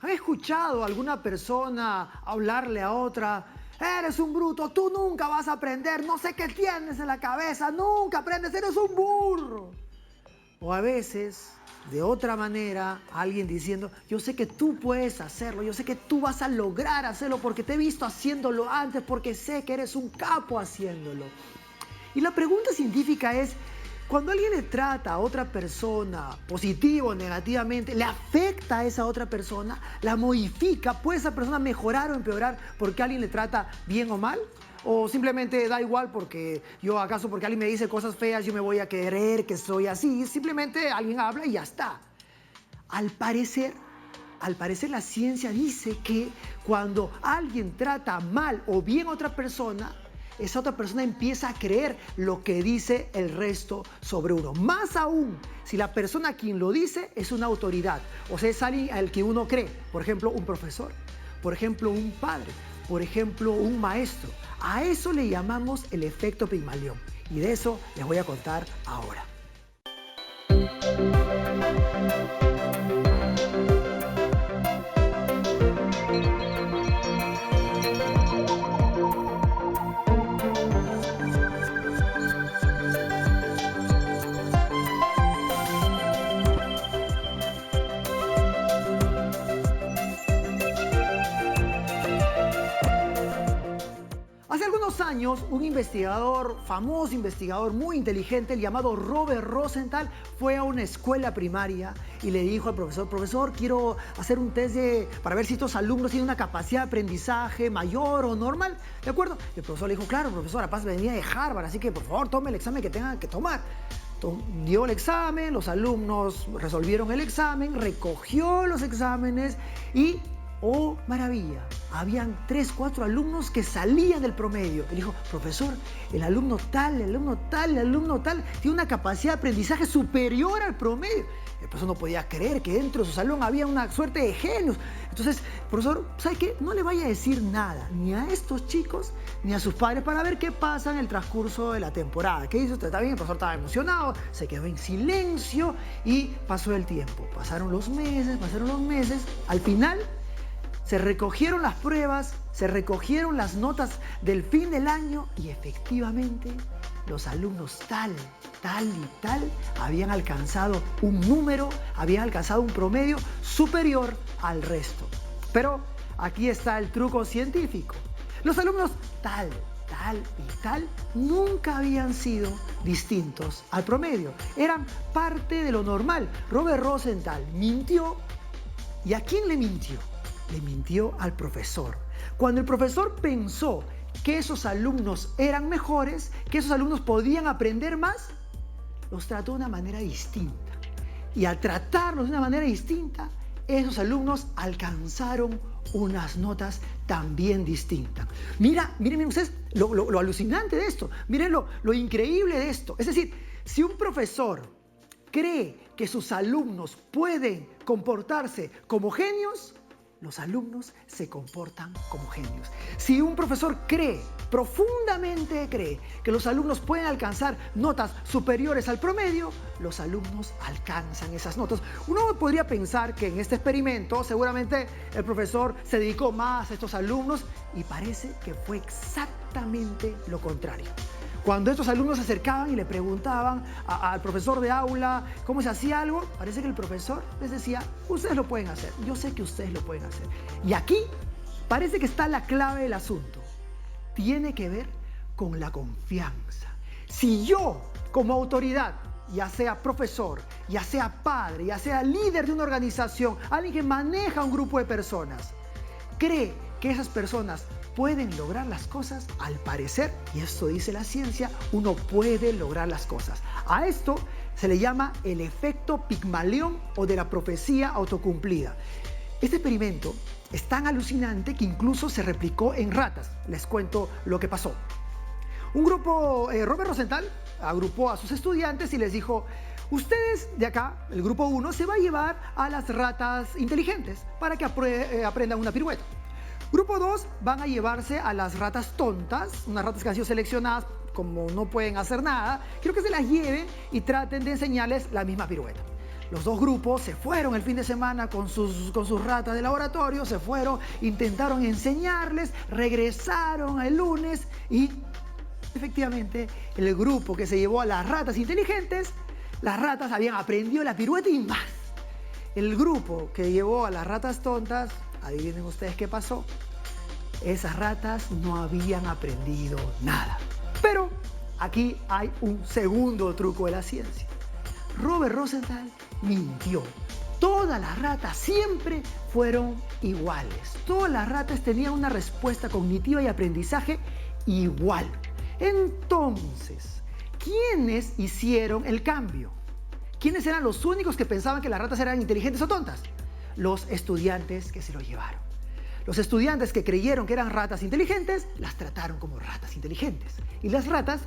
¿Han escuchado a alguna persona hablarle a otra? Eres un bruto, tú nunca vas a aprender, no sé qué tienes en la cabeza, nunca aprendes, eres un burro. O a veces, de otra manera, alguien diciendo, yo sé que tú puedes hacerlo, yo sé que tú vas a lograr hacerlo porque te he visto haciéndolo antes, porque sé que eres un capo haciéndolo. Y la pregunta científica es, cuando alguien le trata a otra persona positivo o negativamente, le afecta a esa otra persona, la modifica, ¿puede esa persona mejorar o empeorar porque alguien le trata bien o mal? ¿O simplemente da igual porque porque alguien me dice cosas feas, yo me voy a creer que soy así? Simplemente alguien habla y ya está. Al parecer la ciencia dice que cuando alguien trata mal o bien a otra persona, esa otra persona empieza a creer lo que dice el resto sobre uno. Más aún, si la persona a quien lo dice es una autoridad, o sea, es alguien al que uno cree. Por ejemplo, un profesor, por ejemplo, un padre, por ejemplo, un maestro. A eso le llamamos el efecto Pigmalión. Y de eso les voy a contar ahora. Hace algunos años, un investigador, famoso investigador, muy inteligente, el llamado Robert Rosenthal, fue a una escuela primaria y le dijo al profesor, profesor, quiero hacer un test para ver si estos alumnos tienen una capacidad de aprendizaje mayor o normal, ¿de acuerdo? Y el profesor le dijo, claro, profesor, aparte venía de Harvard, así que por favor tome el examen que tenga que tomar. Dio el examen, los alumnos resolvieron el examen, recogió los exámenes y ¡oh, maravilla! Habían 3, 4 alumnos que salían del promedio. Él dijo, profesor, el alumno tal, tiene una capacidad de aprendizaje superior al promedio. El profesor no podía creer que dentro de su salón había una suerte de genios. Entonces, profesor, ¿sabe qué? No le vaya a decir nada, ni a estos chicos, ni a sus padres, para ver qué pasa en el transcurso de la temporada. ¿Qué hizo? Está bien, el profesor estaba emocionado, se quedó en silencio y pasó el tiempo. Pasaron los meses. Al final, se recogieron las pruebas, se recogieron las notas del fin del año y efectivamente los alumnos tal habían alcanzado un número, habían alcanzado un promedio superior al resto. Pero aquí está el truco científico. Los alumnos tal nunca habían sido distintos al promedio. Eran parte de lo normal. Robert Rosenthal mintió. ¿Y a quién le mintió? Le mintió al profesor. Cuando el profesor pensó que esos alumnos eran mejores, que esos alumnos podían aprender más, los trató de una manera distinta. Y al tratarlos de una manera distinta, esos alumnos alcanzaron unas notas también distintas. Miren ustedes lo alucinante de esto. Miren lo increíble de esto. Es decir, si un profesor cree que sus alumnos pueden comportarse como genios, los alumnos se comportan como genios. Si un profesor profundamente cree, que los alumnos pueden alcanzar notas superiores al promedio, los alumnos alcanzan esas notas. Uno podría pensar que en este experimento seguramente el profesor se dedicó más a estos alumnos y parece que fue exactamente lo contrario. Cuando estos alumnos se acercaban y le preguntaban al profesor de aula cómo se hacía algo, parece que el profesor les decía, ustedes lo pueden hacer, yo sé que ustedes lo pueden hacer. Y aquí parece que está la clave del asunto. Tiene que ver con la confianza. Si yo, como autoridad, ya sea profesor, ya sea padre, ya sea líder de una organización, alguien que maneja un grupo de personas, cree que esas personas pueden lograr las cosas, al parecer, y esto dice la ciencia, uno puede lograr las cosas. A esto se le llama el efecto Pigmalión o de la profecía autocumplida. Este experimento es tan alucinante que incluso se replicó en ratas. Les cuento lo que pasó. Un grupo, Robert Rosenthal, agrupó a sus estudiantes y les dijo, ustedes de acá, el grupo 1, se va a llevar a las ratas inteligentes para que aprendan una pirueta. Grupo 2 van a llevarse a las ratas tontas, unas ratas que han sido seleccionadas como no pueden hacer nada. Quiero que se las lleven y traten de enseñarles la misma pirueta. los dos grupos se fueron el fin de semana con sus ratas de laboratorio, se fueron, intentaron enseñarles, regresaron el lunes y efectivamente el grupo que se llevó a las ratas inteligentes, las ratas habían aprendido la pirueta y más. El grupo que llevó a las ratas tontas, adivinen ustedes qué pasó. Esas ratas no habían aprendido nada. Pero aquí hay un segundo truco de la ciencia. Robert Rosenthal mintió. Todas las ratas siempre fueron iguales. Todas las ratas tenían una respuesta cognitiva y aprendizaje igual. Entonces, ¿quiénes hicieron el cambio? ¿Quiénes eran los únicos que pensaban que las ratas eran inteligentes o tontas? Los estudiantes que se lo llevaron. Los estudiantes que creyeron que eran ratas inteligentes, las trataron como ratas inteligentes. Y las ratas,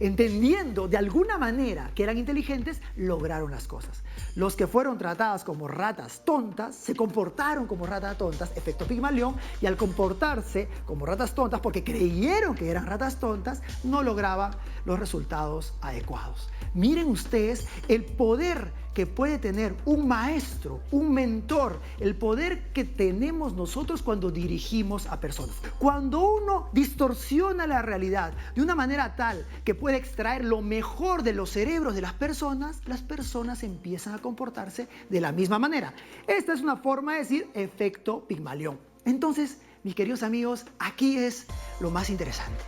entendiendo de alguna manera que eran inteligentes, lograron las cosas. Los que fueron tratadas como ratas tontas, se comportaron como ratas tontas, efecto Pigmalión, y al comportarse como ratas tontas, porque creyeron que eran ratas tontas, no lograban los resultados adecuados. Miren ustedes el poder que puede tener un maestro, un mentor, el poder que tenemos nosotros cuando dirigimos a personas. Cuando uno distorsiona la realidad de una manera tal que puede extraer lo mejor de los cerebros de las personas empiezan a comportarse de la misma manera. Esta es una forma de decir efecto Pigmalión. Entonces, mis queridos amigos, aquí es lo más interesante.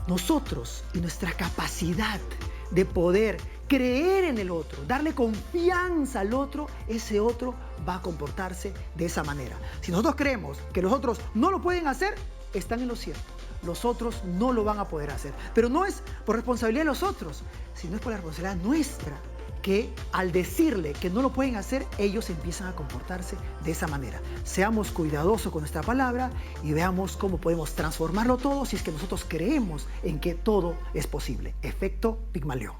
Nosotros y nuestra capacidad de poder creer en el otro, darle confianza al otro, ese otro va a comportarse de esa manera. Si nosotros creemos que los otros no lo pueden hacer, están en lo cierto. Los otros no lo van a poder hacer. Pero no es por responsabilidad de los otros, sino es por la responsabilidad nuestra, que al decirle que no lo pueden hacer, ellos empiezan a comportarse de esa manera. Seamos cuidadosos con nuestra palabra y veamos cómo podemos transformarlo todo si es que nosotros creemos en que todo es posible. Efecto Pigmalión.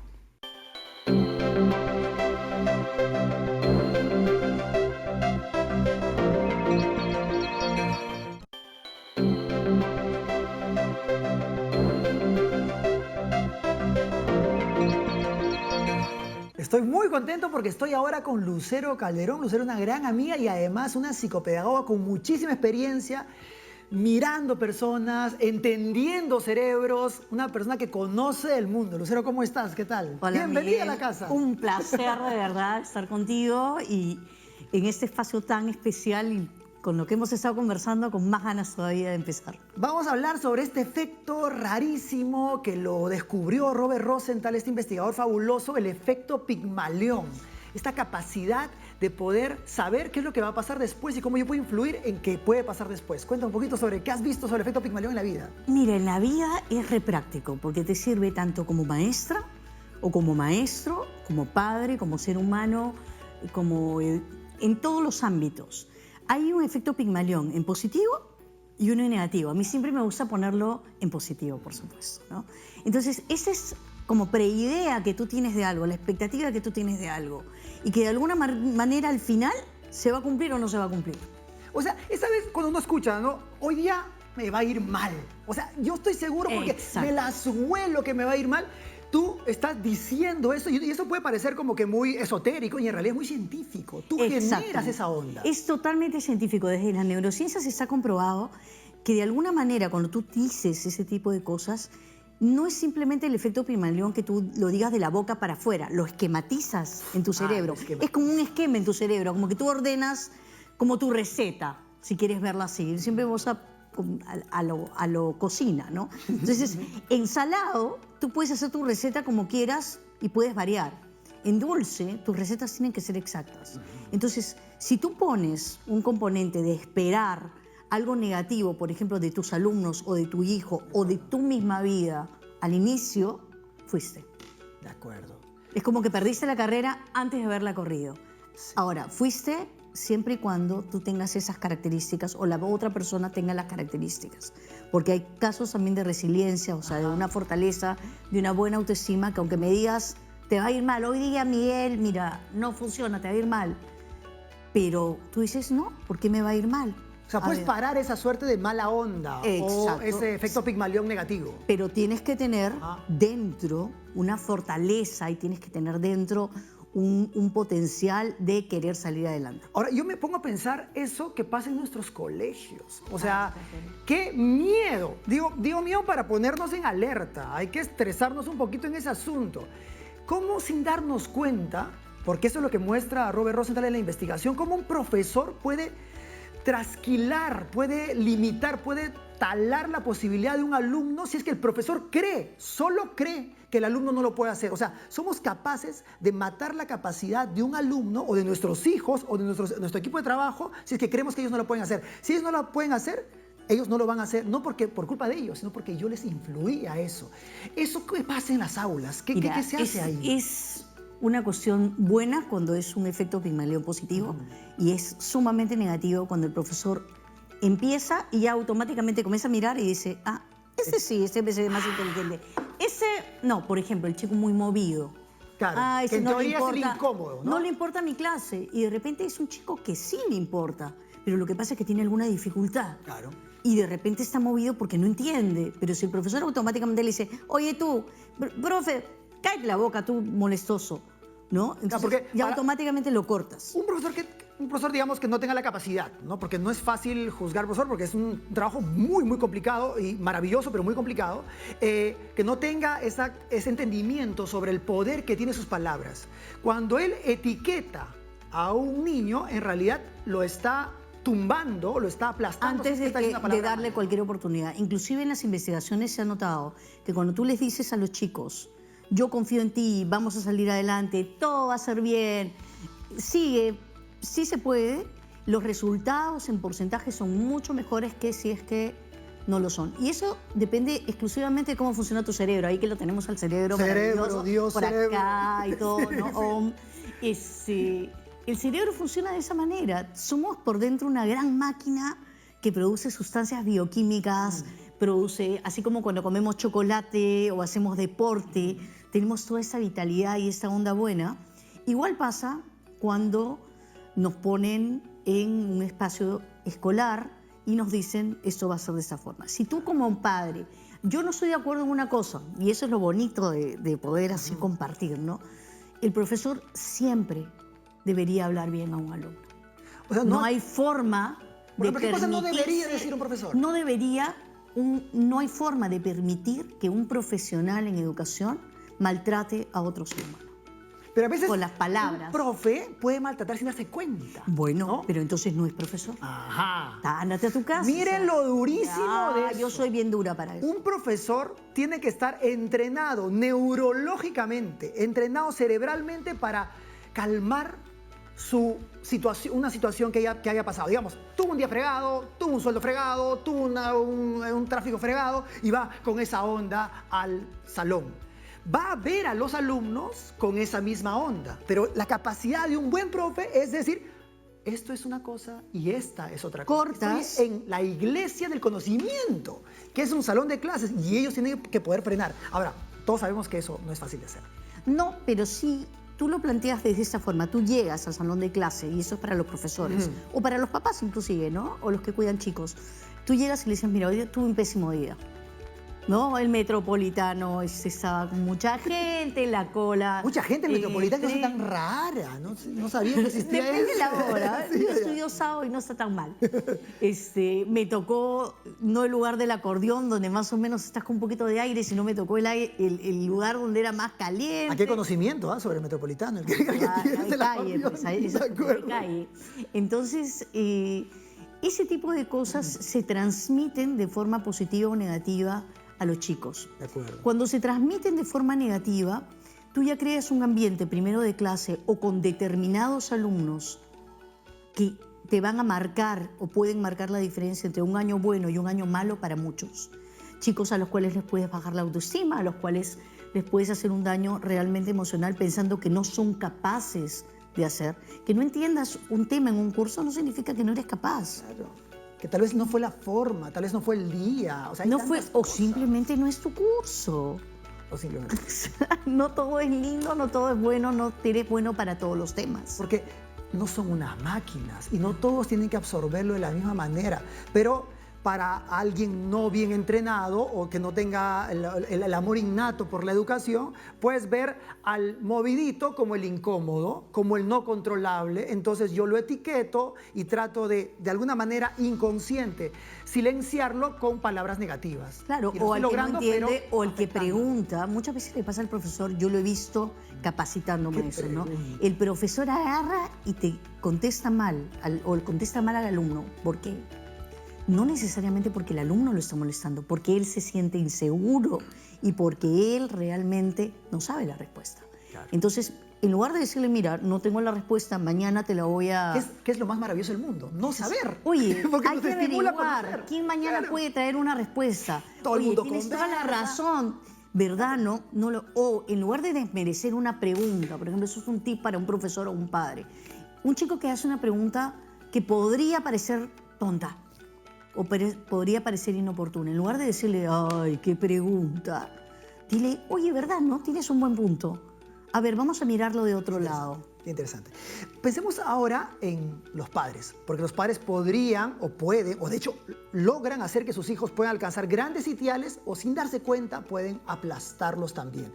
Estoy muy contento porque estoy ahora con Lucero Calderón. Lucero es una gran amiga y además una psicopedagoga con muchísima experiencia, mirando personas, entendiendo cerebros, una persona que conoce el mundo. Lucero, ¿cómo estás? ¿Qué tal? Hola, Bienvenida Miguel. a la casa. Un placer de verdad estar contigo y en este espacio tan especial y con lo que hemos estado conversando, con más ganas todavía de empezar. Vamos a hablar sobre este efecto rarísimo que lo descubrió Robert Rosenthal, este investigador fabuloso, el efecto Pigmalión. Esta capacidad de poder saber qué es lo que va a pasar después y cómo yo puedo influir en qué puede pasar después. Cuenta un poquito sobre qué has visto sobre el efecto Pigmalión en la vida. Mira, en la vida es re práctico porque te sirve tanto como maestra o como maestro, como padre, como ser humano, como en todos los ámbitos. Hay un efecto Pigmalión en positivo y uno en negativo. A mí siempre me gusta ponerlo en positivo, por supuesto, ¿no? Entonces, esa es como preidea que tú tienes de algo, la expectativa que tú tienes de algo y que de alguna manera al final se va a cumplir o no se va a cumplir. O sea, esa vez cuando uno escucha, ¿no? Hoy día me va a ir mal. O sea, yo estoy seguro porque Exacto. me la suelo que me va a ir mal. Tú estás diciendo eso y eso puede parecer como que muy esotérico y en realidad es muy científico. Tú generas esa onda. Es totalmente científico. Desde las neurociencias está comprobado que de alguna manera cuando tú dices ese tipo de cosas, no es simplemente el efecto Pigmalión que tú lo digas de la boca para afuera, lo esquematizas en tu cerebro. Es como un esquema en tu cerebro, como que tú ordenas como tu receta, si quieres verla así. Siempre vamos a lo cocina, ¿no? Entonces, en salado, tú puedes hacer tu receta como quieras y puedes variar. En dulce, tus recetas tienen que ser exactas. Entonces, si tú pones un componente de esperar algo negativo, por ejemplo, de tus alumnos o de tu hijo o de tu misma vida al inicio, fuiste. De acuerdo. Es como que perdiste la carrera antes de haberla corrido. Sí. Ahora, fuiste siempre y cuando tú tengas esas características o la otra persona tenga las características. Porque hay casos también de resiliencia, o sea, de una fortaleza, de una buena autoestima, que aunque me digas, te va a ir mal, hoy día Miguel, mira, no funciona, te va a ir mal. Pero tú dices, no, ¿por qué me va a ir mal? O sea, puedes parar esa suerte de mala onda. Exacto. O ese efecto Pigmalión negativo. Pero tienes que tener dentro una fortaleza y tienes que tener dentro un potencial de querer salir adelante. Ahora, yo me pongo a pensar eso que pasa en nuestros colegios. O sea, qué miedo. Digo miedo para ponernos en alerta. Hay que estresarnos un poquito en ese asunto. ¿Cómo sin darnos cuenta, porque eso es lo que muestra Robert Rosenthal en la investigación, cómo un profesor puede trasquilar, puede limitar, puede talar la posibilidad de un alumno si es que el profesor cree, solo cree que el alumno no lo puede hacer? O sea, somos capaces de matar la capacidad de un alumno o de nuestros hijos o de nuestro equipo de trabajo si es que creemos que ellos no lo pueden hacer. Si ellos no lo pueden hacer, ellos no lo van a hacer, no porque por culpa de ellos, sino porque yo les influí a eso. ¿Eso qué pasa en las aulas? ¿Qué se hace ahí? Es una cuestión buena cuando es un efecto Pigmalión positivo y es sumamente negativo cuando el profesor empieza y ya automáticamente comienza a mirar y dice, ese sí, ese es más inteligente. Ese, no, por ejemplo, el chico muy movido. Claro, Ese que en no teoría le importa, es el incómodo, ¿no? No le importa mi clase y de repente es un chico que sí le importa, pero lo que pasa es que tiene alguna dificultad. Claro. Y de repente está movido porque no entiende, pero si el profesor automáticamente le dice, oye tú, profe, cállate la boca, tú molestoso, ¿no? Entonces, porque ya automáticamente lo cortas. Un profesor, digamos, que no tenga la capacidad, ¿no? Porque no es fácil juzgar profesor, porque es un trabajo muy complicado y maravilloso, pero muy complicado, que no tenga ese entendimiento sobre el poder que tiene sus palabras. Cuando él etiqueta a un niño, en realidad lo está tumbando, lo está aplastando. Antes de darle cualquier oportunidad. Inclusive en las investigaciones se ha notado que cuando tú les dices a los chicos, yo confío en ti, vamos a salir adelante, todo va a ser bien, sigue, sí se puede, los resultados en porcentaje son mucho mejores que si es que no lo son. Y eso depende exclusivamente de cómo funciona tu cerebro. Ahí que lo tenemos al cerebro Dios, por cerebro. Acá y todo, ¿no? El cerebro funciona de esa manera. Somos por dentro una gran máquina que produce sustancias bioquímicas, produce, así como cuando comemos chocolate o hacemos deporte, tenemos toda esa vitalidad y esa onda buena. Igual pasa cuando nos ponen en un espacio escolar y nos dicen, esto va a ser de esta forma. Si tú como padre, yo no estoy de acuerdo en una cosa, y eso es lo bonito de poder así compartir, ¿no? El profesor siempre debería hablar bien a un alumno. O sea, no hay forma de permitirse... ¿Qué cosa no debería decir un profesor? No hay forma de permitir que un profesional en educación maltrate a otro ser humano. Pero a veces con las palabras. Un profe puede maltratar sin darse cuenta. Bueno, ¿no? Pero entonces no es profesor. Ajá. Ándate a tu casa. Miren lo durísimo de eso. Yo soy bien dura para eso. Un profesor tiene que estar entrenado neurológicamente, entrenado cerebralmente para calmar una situación que haya pasado. Digamos, tuvo un día fregado, tuvo un sueldo fregado, tuvo un tráfico fregado y va con esa onda al salón. Va a ver a los alumnos con esa misma onda, pero la capacidad de un buen profe es decir, esto es una cosa y esta es otra cosa. Cortas. Estoy en la iglesia del conocimiento, que es un salón de clases y ellos tienen que poder frenar. Ahora, todos sabemos que eso no es fácil de hacer. No, pero sí, tú lo planteas desde esa forma. Tú llegas al salón de clase y eso es para los profesores o para los papás inclusive, ¿no? O los que cuidan chicos. Tú llegas y le dices, mira, hoy tuve un pésimo día. ¿No? El Metropolitano estaba con mucha gente, la cola. Mucha gente, el Metropolitano es tan rara, no sabía que existía eso. Depende de la hora. Sí, yo estudio sábado y no está tan mal. Me tocó, no el lugar del acordeón, donde más o menos estás con un poquito de aire, sino me tocó el lugar donde era más caliente. ¿A qué conocimiento sobre el Metropolitano? El que calle. Entonces, ese tipo de cosas se transmiten de forma positiva o negativa a los chicos. De acuerdo. Cuando se transmiten de forma negativa, tú ya creas un ambiente primero de clase o con determinados alumnos que te van a marcar o pueden marcar la diferencia entre un año bueno y un año malo para muchos. Chicos a los cuales les puedes bajar la autoestima, a los cuales les puedes hacer un daño realmente emocional pensando que no son capaces de hacer. Que no entiendas un tema en un curso no significa que no eres capaz. Claro. Que tal vez no fue la forma, tal vez no fue el día. O sea, no fue, o simplemente no es tu curso. O simplemente. No todo es lindo, no todo es bueno, no eres bueno para todos los temas. Porque no son unas máquinas y no todos tienen que absorberlo de la misma manera. Pero para alguien no bien entrenado o que no tenga el amor innato por la educación, puedes ver al movidito como el incómodo, como el no controlable. Entonces yo lo etiqueto y trato de alguna manera inconsciente, silenciarlo con palabras negativas. Claro, o al que no entiende o el que pregunta. Muchas veces le pasa al profesor, yo lo he visto capacitándome en eso, ¿no? El profesor agarra y te contesta mal, o contesta mal al alumno. ¿Por qué? No necesariamente porque el alumno lo está molestando, porque él se siente inseguro y porque él realmente no sabe la respuesta. Claro. Entonces, en lugar de decirle, mira, no tengo la respuesta, mañana te la voy a... ¿Qué es lo más maravilloso del mundo? No saber. Oye, hay que averiguar quién mañana puede traer una respuesta. Todo el mundo tienes toda la razón, ¿verdad? O en lugar de desmerecer una pregunta, por ejemplo, eso es un tip para un profesor o un padre. Un chico que hace una pregunta que podría parecer tonta o podría parecer inoportuna, en lugar de decirle, ay, qué pregunta, dile, oye, ¿verdad? ¿No? Tienes un buen punto. A ver, vamos a mirarlo de otro lado. Qué interesante. Pensemos ahora en los padres, porque los padres podrían o pueden, o de hecho logran hacer que sus hijos puedan alcanzar grandes sitiales o sin darse cuenta pueden aplastarlos también.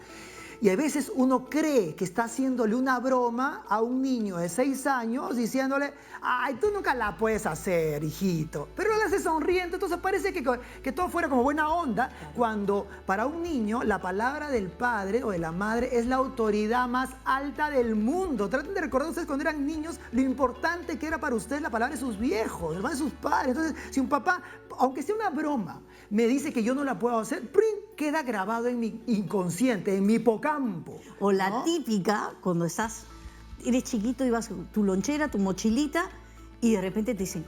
Y a veces uno cree que está haciéndole una broma a un niño de 6 años diciéndole, ay, tú nunca la puedes hacer, hijito. Pero él hace sonriente, entonces parece que todo fuera como buena onda, cuando para un niño la palabra del padre o de la madre es la autoridad más alta del mundo. Traten de recordar ustedes cuando eran niños lo importante que era para ustedes la palabra de sus viejos, la palabra de sus padres. Entonces, si un papá, aunque sea una broma, me dice que yo no la puedo hacer, ¡prim!, queda grabado en mi inconsciente, en mi hipocampo. O la típica, cuando eres chiquito y vas con tu lonchera, tu mochilita, y de repente te dicen,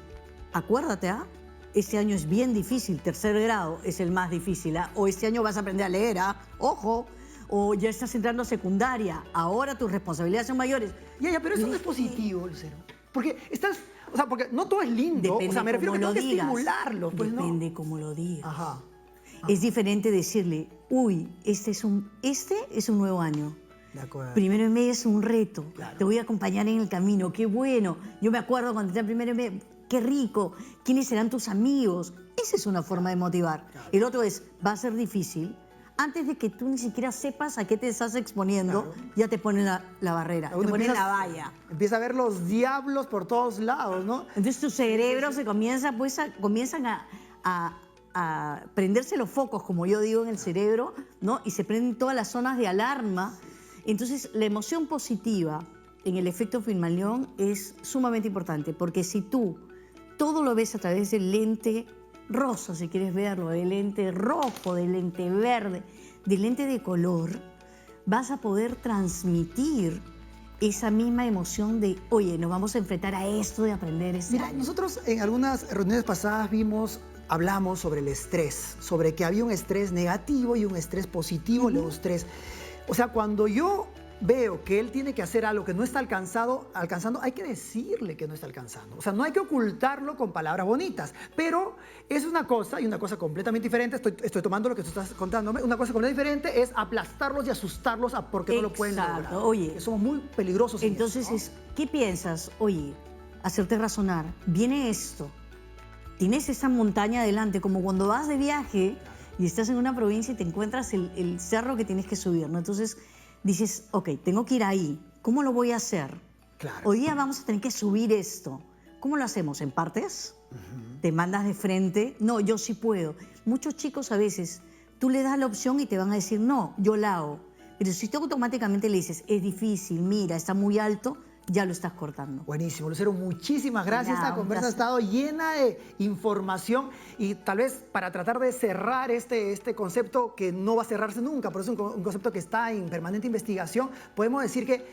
acuérdate, este año es bien difícil, 3er grado es el más difícil, o este año vas a aprender a leer, ojo, o ya estás entrando a secundaria, ahora tus responsabilidades son mayores. Ya, pero eso no es positivo, Lucero. Porque porque no todo es lindo. Depende me refiero que tengo que estimularlo. Pues depende cómo lo digas. Ajá. Es diferente decirle, uy, este es un nuevo año. De acuerdo. Primero en medio es un reto. Claro. Te voy a acompañar en el camino. Qué bueno. Yo me acuerdo cuando entré en primero en medio. Qué rico. ¿Quiénes serán tus amigos? Esa es una forma de motivar. Claro. El otro es, va a ser difícil. Antes de que tú ni siquiera sepas a qué te estás exponiendo, claro, ya te ponen la barrera, te ponen la valla. Empieza a ver los diablos por todos lados, ¿no? Entonces tu cerebro se comienzan a prenderse los focos, como yo digo, en el cerebro, ¿no? Y se prenden todas las zonas de alarma. Entonces, la emoción positiva en el efecto Pigmalión es sumamente importante, porque si tú todo lo ves a través del lente rosa, si quieres verlo, del lente rojo, del lente verde, del lente de color, vas a poder transmitir esa misma emoción de, oye, nos vamos a enfrentar a esto de aprender este año. Nosotros en algunas reuniones pasadas hablamos sobre el estrés, sobre que había un estrés negativo y un estrés positivo, los tres. O sea, cuando yo veo que él tiene que hacer algo que no está alcanzando, hay que decirle que no está alcanzando. O sea, no hay que ocultarlo con palabras bonitas. Pero es una cosa, y una cosa completamente diferente, estoy tomando lo que tú estás contándome, una cosa completamente diferente es aplastarlos y asustarlos porque no lo pueden lograr. Oye, que somos muy peligrosos. Entonces, en eso, ¿no? ¿Qué piensas? Oye, hacerte razonar, viene esto, tienes esa montaña adelante, como cuando vas de viaje y estás en una provincia y te encuentras el cerro que tienes que subir, ¿no? Entonces dices, ok, tengo que ir ahí, ¿cómo lo voy a hacer? Claro. Hoy día vamos a tener que subir esto. ¿Cómo lo hacemos? ¿En partes? ¿Te mandas de frente? No, yo sí puedo. Muchos chicos a veces, tú le das la opción y te van a decir, no, yo la hago. Pero si tú automáticamente le dices, es difícil, mira, está muy alto, ya lo estás cortando. Buenísimo, Lucero, muchísimas gracias. Esta conversa ha estado llena de información y tal vez para tratar de cerrar este concepto que no va a cerrarse nunca, pero es un concepto que está en permanente investigación, podemos decir que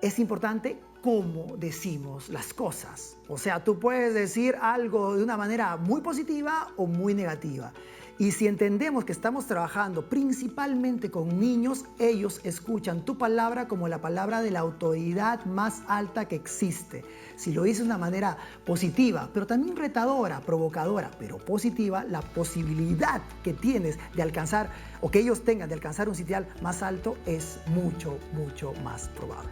es importante cómo decimos las cosas. O sea, tú puedes decir algo de una manera muy positiva o muy negativa. Y si entendemos que estamos trabajando principalmente con niños, ellos escuchan tu palabra como la palabra de la autoridad más alta que existe. Si lo dices de una manera positiva, pero también retadora, provocadora, pero positiva, la posibilidad que tienes de alcanzar, o que ellos tengan de alcanzar un sitial más alto, es mucho, mucho más probable.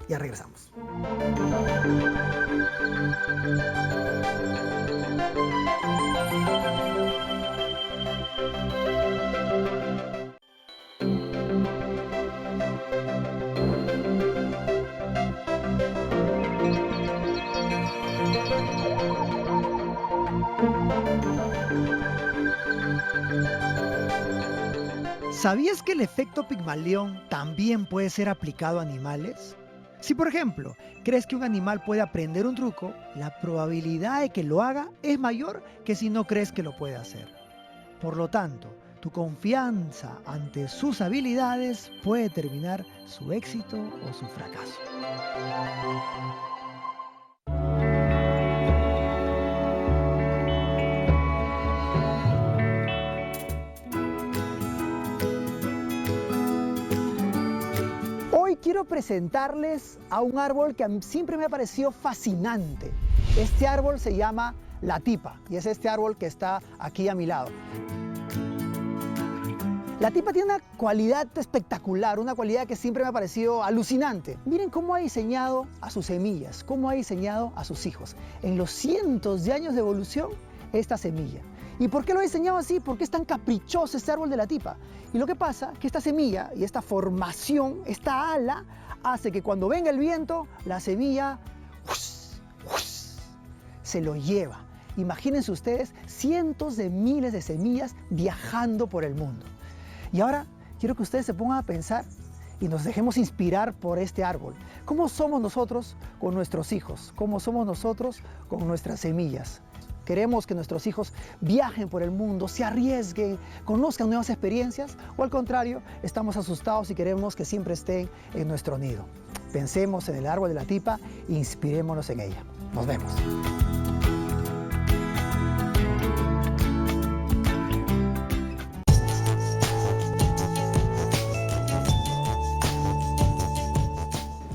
Ya regresamos. ¿Sabías que el efecto Pigmalión también puede ser aplicado a animales? Si, por ejemplo, crees que un animal puede aprender un truco, la probabilidad de que lo haga es mayor que si no crees que lo puede hacer. Por lo tanto, tu confianza ante sus habilidades puede determinar su éxito o su fracaso. Hoy quiero presentarles a un árbol que siempre me ha parecido fascinante. Este árbol se llama la tipa y es este árbol que está aquí a mi lado. La tipa tiene una cualidad espectacular, una cualidad que siempre me ha parecido alucinante. Miren cómo ha diseñado a sus semillas, cómo ha diseñado a sus hijos. En los cientos de años de evolución, esta semilla. ¿Y por qué lo ha diseñado así? ¿Por qué es tan caprichoso este árbol de la tipa? Y lo que pasa es que esta semilla y esta formación, esta ala, hace que cuando venga el viento, la semilla se lo lleva. Imagínense ustedes cientos de miles de semillas viajando por el mundo. Y ahora quiero que ustedes se pongan a pensar y nos dejemos inspirar por este árbol. ¿Cómo somos nosotros con nuestros hijos? ¿Cómo somos nosotros con nuestras semillas? ¿Queremos que nuestros hijos viajen por el mundo, se arriesguen, conozcan nuevas experiencias? ¿O al contrario, estamos asustados y queremos que siempre estén en nuestro nido? Pensemos en el árbol de la tipa e inspirémonos en ella. Nos vemos.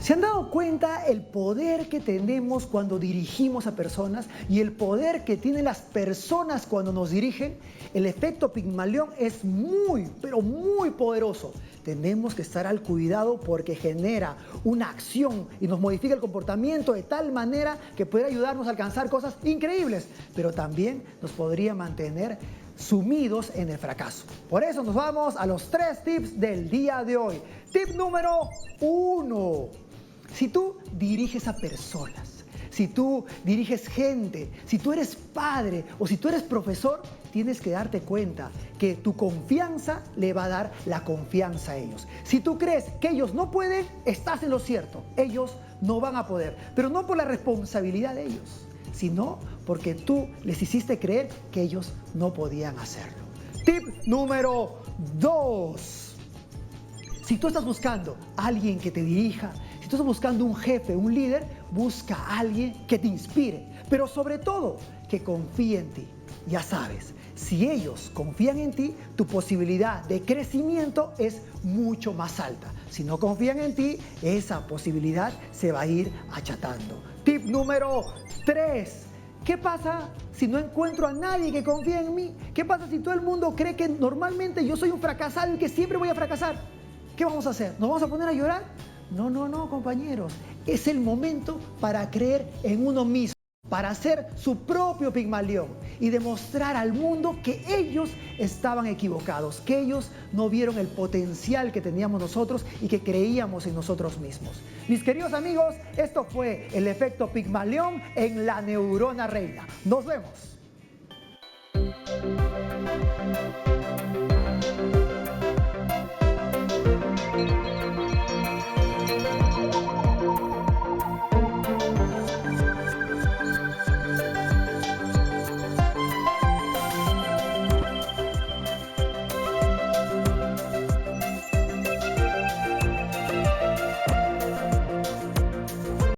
¿Se han dado cuenta el poder que tenemos cuando dirigimos a personas y el poder que tienen las personas cuando nos dirigen? El efecto Pigmalión es muy, pero muy poderoso. Tenemos que estar al cuidado porque genera una acción y nos modifica el comportamiento de tal manera que puede ayudarnos a alcanzar cosas increíbles, pero también nos podría mantener sumidos en el fracaso. Por eso nos vamos a los 3 tips del día de hoy. Tip número 1. Si tú diriges a personas, si tú diriges gente, si tú eres padre o si tú eres profesor, tienes que darte cuenta que tu confianza le va a dar la confianza a ellos. Si tú crees que ellos no pueden, estás en lo cierto. Ellos no van a poder, pero no por la responsabilidad de ellos, sino porque tú les hiciste creer que ellos no podían hacerlo. Tip número 2. Si tú estás buscando a alguien que te dirija, si tú estás buscando un jefe, un líder, busca a alguien que te inspire, pero sobre todo que confíe en ti. Ya sabes, si ellos confían en ti, tu posibilidad de crecimiento es mucho más alta. Si no confían en ti, esa posibilidad se va a ir achatando. Tip número 3. ¿Qué pasa si no encuentro a nadie que confíe en mí? ¿Qué pasa si todo el mundo cree que normalmente yo soy un fracasado y que siempre voy a fracasar? ¿Qué vamos a hacer? ¿Nos vamos a poner a llorar? No, compañeros. Es el momento para creer en uno mismo, para hacer su propio Pigmalión y demostrar al mundo que ellos estaban equivocados, que ellos no vieron el potencial que teníamos nosotros y que creíamos en nosotros mismos. Mis queridos amigos, esto fue el efecto Pigmalión en la neurona reina. Nos vemos.